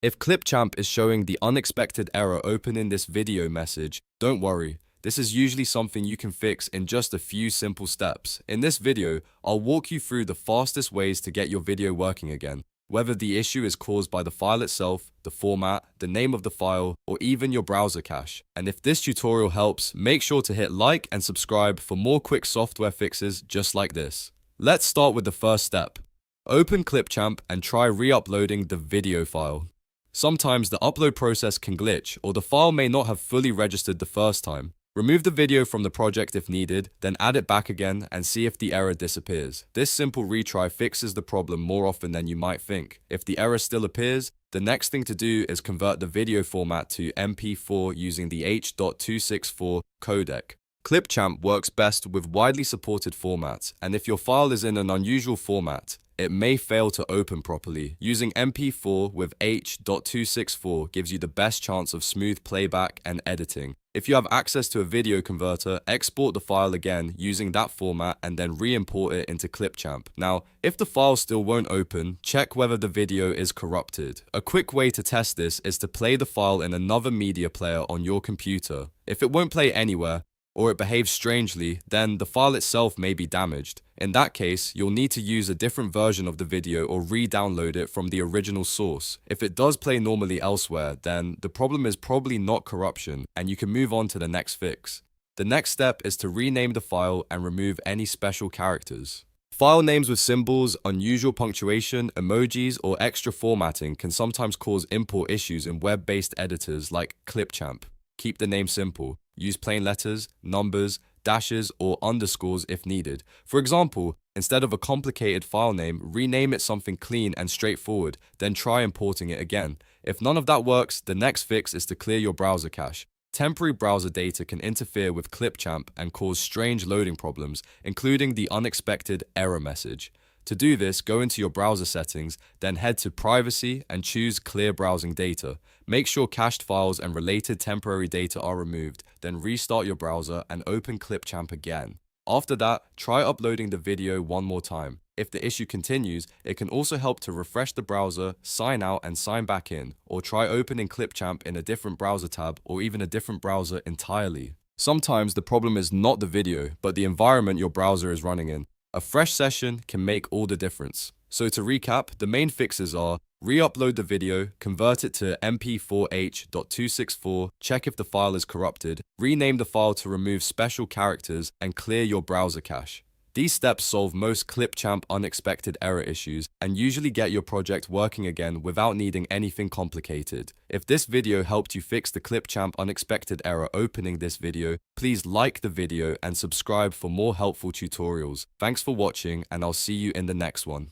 If Clipchamp is showing the unexpected error open in this video message, don't worry. This is usually something you can fix in just a few simple steps. In this video, I'll walk you through the fastest ways to get your video working again, whether the issue is caused by the file itself, the format, the name of the file, or even your browser cache. And if this tutorial helps, make sure to hit like and subscribe for more quick software fixes just like this. Let's start with the first step. Open Clipchamp and try re-uploading the video file. Sometimes the upload process can glitch, or the file may not have fully registered the first time. Remove the video from the project if needed, then add it back again and see if the error disappears. This simple retry fixes the problem more often than you might think. If the error still appears, the next thing to do is convert the video format to MP4 using the H.264 codec. Clipchamp works best with widely supported formats, and if your file is in an unusual format, it may fail to open properly. Using MP4 with H.264 gives you the best chance of smooth playback and editing. If you have access to a video converter, export the file again using that format and then re-import it into Clipchamp. Now, if the file still won't open, check whether the video is corrupted. A quick way to test this is to play the file in another media player on your computer. If it won't play anywhere, or it behaves strangely, then the file itself may be damaged. In that case, you'll need to use a different version of the video or re-download it from the original source. If it does play normally elsewhere, then the problem is probably not corruption, and you can move on to the next fix. The next step is to rename the file and remove any special characters. File names with symbols, unusual punctuation, emojis, or extra formatting can sometimes cause import issues in web-based editors like Clipchamp. Keep the name simple. Use plain letters, numbers, dashes, or underscores if needed. For example, instead of a complicated file name, rename it something clean and straightforward, then try importing it again. If none of that works, the next fix is to clear your browser cache. Temporary browser data can interfere with Clipchamp and cause strange loading problems, including the unexpected error message. To do this, go into your browser settings, then head to Privacy and choose Clear Browsing Data. Make sure cached files and related temporary data are removed, then restart your browser and open Clipchamp again. After that, try uploading the video one more time. If the issue continues, it can also help to refresh the browser, sign out and sign back in, or try opening Clipchamp in a different browser tab or even a different browser entirely. Sometimes the problem is not the video, but the environment your browser is running in. A fresh session can make all the difference. So to recap, the main fixes are re-upload the video, convert it to MP4H.264, check if the file is corrupted, rename the file to remove special characters, and clear your browser cache. These steps solve most Clipchamp unexpected error issues and usually get your project working again without needing anything complicated. If this video helped you fix the Clipchamp unexpected error opening this video, please like the video and subscribe for more helpful tutorials. Thanks for watching, and I'll see you in the next one.